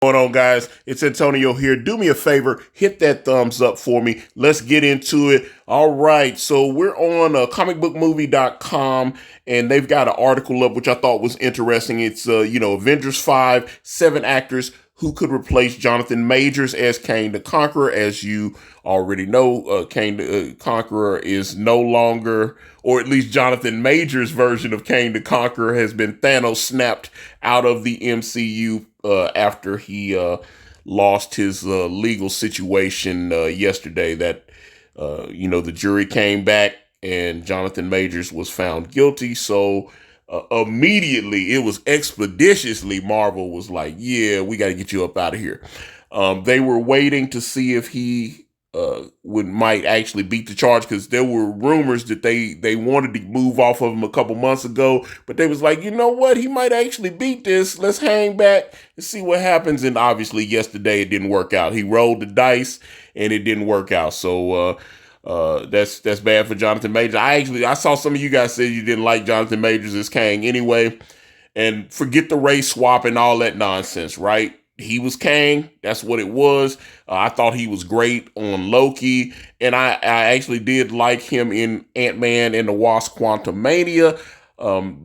Going on, guys? It's Antonio here. Do me a favor, hit that thumbs up for me. Let's get into it. All right, so we're on comicbookmovie.com, and they've got an article up which I thought was interesting. It's Avengers 5, 7 actors who could replace Jonathan Majors as Kang the Conqueror. As you already know, Kang the Conqueror is no longer, or at least Jonathan Majors' version of Kang the Conqueror has been Thanos snapped out of the MCU after he lost his legal situation yesterday. That the jury came back and Jonathan Majors was found guilty. So immediately, it was expeditiously, Marvel was like, "Yeah, we got to get you up out of here." They were waiting to see if he might actually beat the charge, because there were rumors that they wanted to move off of him a couple months ago, but they was like, you know what, he might actually beat this. Let's hang back and see what happens. And obviously, yesterday it didn't work out. He rolled the dice and it didn't work out. So that's bad for Jonathan Majors. I saw some of you guys say you didn't like Jonathan Majors as Kang anyway, and forget the race swap and all that nonsense, right? He was Kang. That's what it was. I thought he was great on Loki, and I actually did like him in Ant-Man and the Wasp: Quantumania.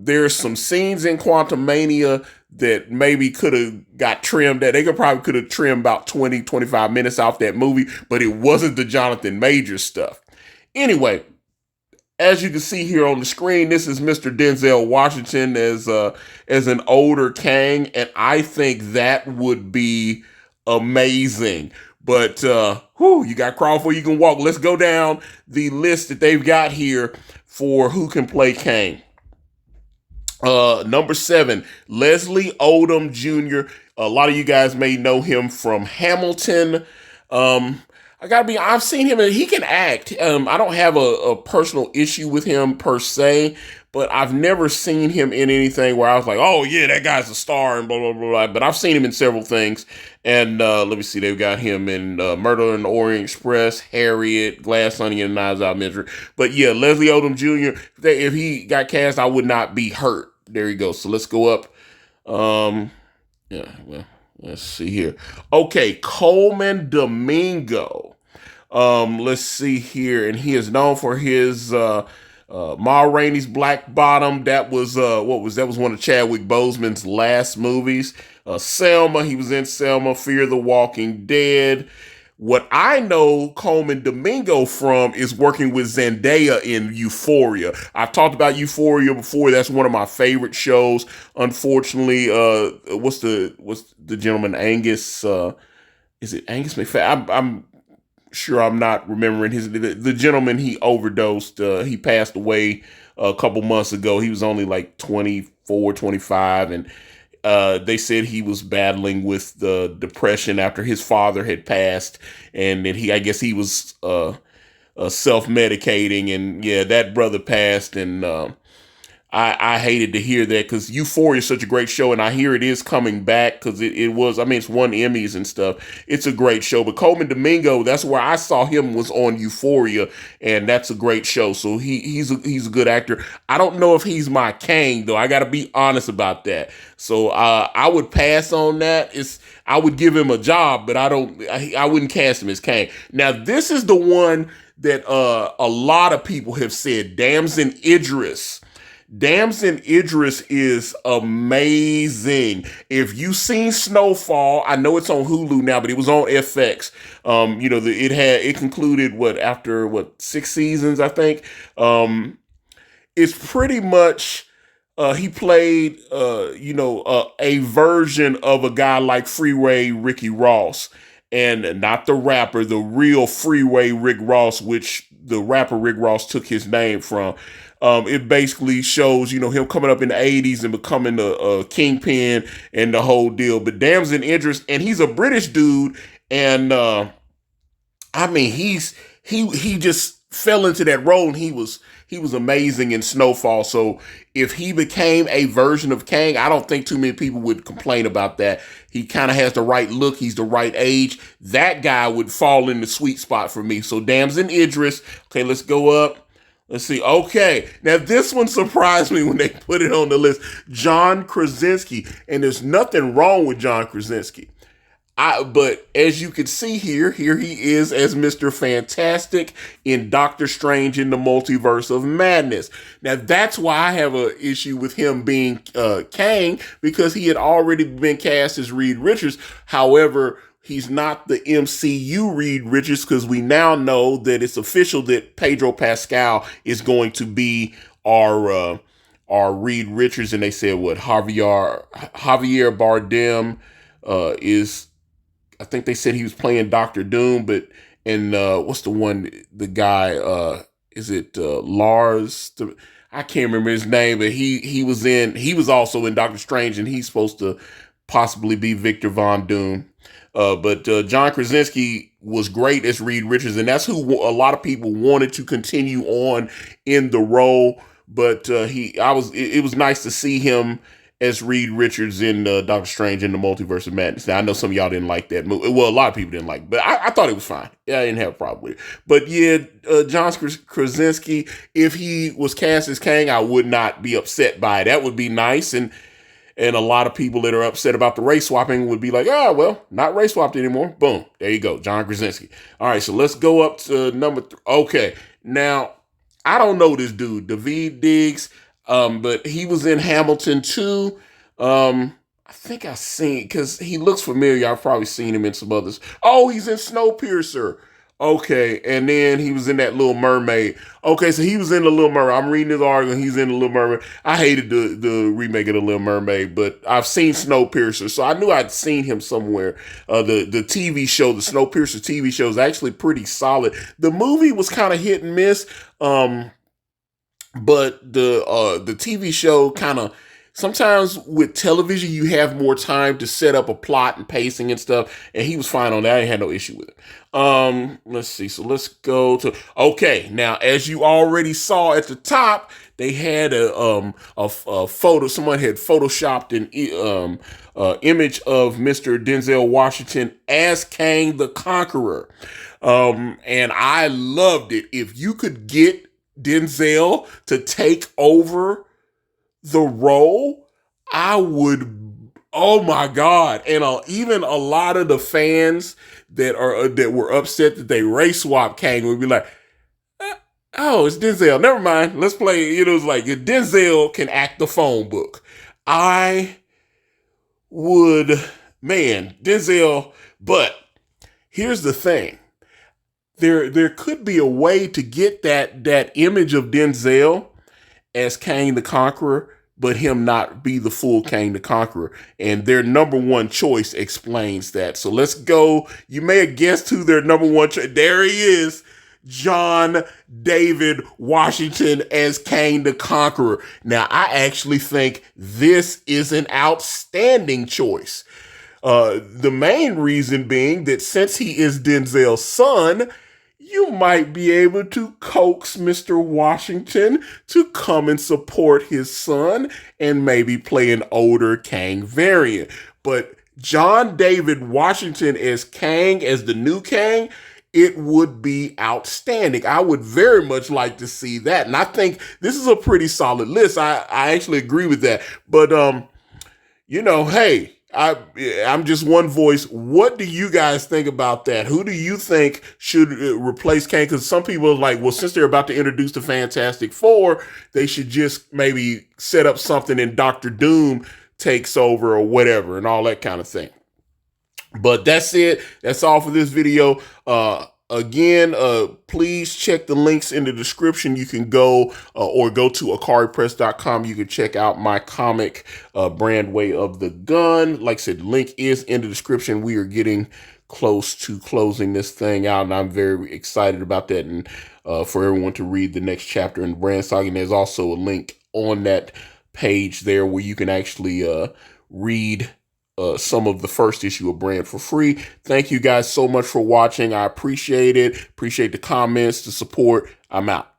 There's some scenes in Quantumania that maybe could have got trimmed. That they could have trimmed about 20, 25 minutes off that movie, but it wasn't the Jonathan Majors stuff. Anyway, as you can see here on the screen, this is Mr. Denzel Washington as an older Kang, and I think that would be amazing. But you got crawl before you can walk. Let's go down the list that they've got here for who can play Kang. Number 7, Leslie Odom Jr. A lot of you guys may know him from Hamilton. I've seen him and he can act. I don't have a personal issue with him per se, but I've never seen him in anything where I was like, oh yeah, that guy's a star and blah, blah, blah, blah. But I've seen him in several things. And let me see, they've got him in Murder on the Orient Express, Harriet, Glass Onion, and Knives Out Mystery. But yeah, Leslie Odom Jr., if he got cast, I would not be hurt. There you go. So let's go up. Let's see here. Okay, Coleman Domingo. Let's see here, and he is known for his Ma Rainey's Black Bottom. That was one of Chadwick Boseman's last movies. Selma, he was in Selma, Fear the Walking Dead. What I know Coleman Domingo from is working with Zendaya in Euphoria. I've talked about Euphoria before. That's one of my favorite shows. Unfortunately, what's the gentleman, Angus? Is it Angus McFadden? I'm sure I'm not remembering the gentleman. He overdosed. He passed away a couple months ago. He was only like 24, 25, and they said he was battling with the depression after his father had passed, and that I guess he was self-medicating, and yeah, that brother passed, and I hated to hear that, because Euphoria is such a great show, and I hear it is coming back, because it was, it's won Emmys and stuff. It's a great show. But Coleman Domingo, that's where I saw him, was on Euphoria, and that's a great show. So he's a good actor. I don't know if he's my Kang, though. I got to be honest about that. So I would pass on that. I would give him a job, but I wouldn't cast him as Kang. Now, this is the one that a lot of people have said, Damson Idris. Damson Idris is amazing. If you've seen Snowfall, I know it's on Hulu now, but it was on FX. It concluded after 6 seasons, I think. It's pretty much he played a version of a guy like Freeway Ricky Ross, and not the rapper, the real Freeway Rick Ross, which the rapper Rick Ross took his name from. It basically shows, him coming up in the 80s and becoming a kingpin and the whole deal. But Damson Idris, and he's a British dude, and he just fell into that role, and he was amazing in Snowfall. So if he became a version of Kang, I don't think too many people would complain about that. He kind of has the right look. He's the right age. That guy would fall in the sweet spot for me. So Damson Idris. Okay, let's go up. Let's see. Okay. Now, this one surprised me when they put it on the list. John Krasinski. And there's nothing wrong with John Krasinski. But as you can see here he is as Mr. Fantastic in Doctor Strange in the Multiverse of Madness. Now that's why I have an issue with him being Kang, because he had already been cast as Reed Richards. However, he's not the MCU Reed Richards, because we now know that it's official that Pedro Pascal is going to be our Reed Richards, and they said what Javier Bardem is. I think they said he was playing Doctor Doom, but and what's the guy? Is it Lars? I can't remember his name, but he was also in Doctor Strange, and he's supposed to possibly be Victor Von Doom. But John Krasinski was great as Reed Richards, and that's who a lot of people wanted to continue on in the role. But it was nice to see him as Reed Richards in Doctor Strange in the Multiverse of Madness. Now, I know some of y'all didn't like that movie. Well, a lot of people didn't like it, but I thought it was fine. Yeah, I didn't have a problem with it. But yeah, John Krasinski, if he was cast as Kang, I would not be upset by it. That would be nice. And a lot of people that are upset about the race swapping would be like, well, not race swapped anymore. Boom. There you go. John Krasinski. All right, so let's go up to number 3. Okay, now, I don't know this dude, Daveed Diggs. But he was in Hamilton too. I think I've seen, because he looks familiar. I've probably seen him in some others. Oh, he's in Snowpiercer. Okay, and then he was in that Little Mermaid. Okay, so he was in the Little Mermaid. I'm reading his article. He's in the Little Mermaid. I hated the remake of the Little Mermaid, but I've seen Snowpiercer, so I knew I'd seen him somewhere. The TV show, the Snowpiercer TV show, is actually pretty solid. The movie was kind of hit and miss. But the TV show kind of, sometimes with television, you have more time to set up a plot and pacing and stuff. And he was fine on that. I had no issue with it. Let's see. So let's go to, okay. Now, as you already saw at the top, they had a photo. Someone had photoshopped an image of Mr. Denzel Washington as Kang the Conqueror. And I loved it. If you could get Denzel to take over the role, I would, oh my God. And even a lot of the fans that were upset that they race swapped Kang would be like, oh, it's Denzel. Never mind. Let's play. It was like, if Denzel can act the phone book, I would, man, Denzel. But here's the thing. There could be a way to get that image of Denzel as Kang the Conqueror, but him not be the full Kang the Conqueror. And their number one choice explains that. So let's go. You may have guessed who their number one choice. There he is. John David Washington as Kang the Conqueror. Now, I actually think this is an outstanding choice. The main reason being that since he is Denzel's son, you might be able to coax Mr. Washington to come and support his son and maybe play an older Kang variant. But John David Washington as Kang, as the new Kang, it would be outstanding. I would very much like to see that. And I think this is a pretty solid list. I actually agree with that. But, hey, I'm just one voice. What do you guys think about that? Who do you think should replace Kang? Because some people are like, well, since they're about to introduce the Fantastic Four, they should just maybe set up something and Doctor Doom takes over or whatever and all that kind of thing. But that's it. That's all for this video. Again, please check the links in the description. You can go or go to ikaripress.com. You can check out my comic, Brand Way of the Gun. Like I said, the link is in the description. We are getting close to closing this thing out, and I'm very excited about that, and for everyone to read the next chapter in the Brand Saga. And there's also a link on that page there where you can actually read some of the first issue of Brand for free. Thank you guys so much for watching. I appreciate it. Appreciate the comments, the support. I'm out.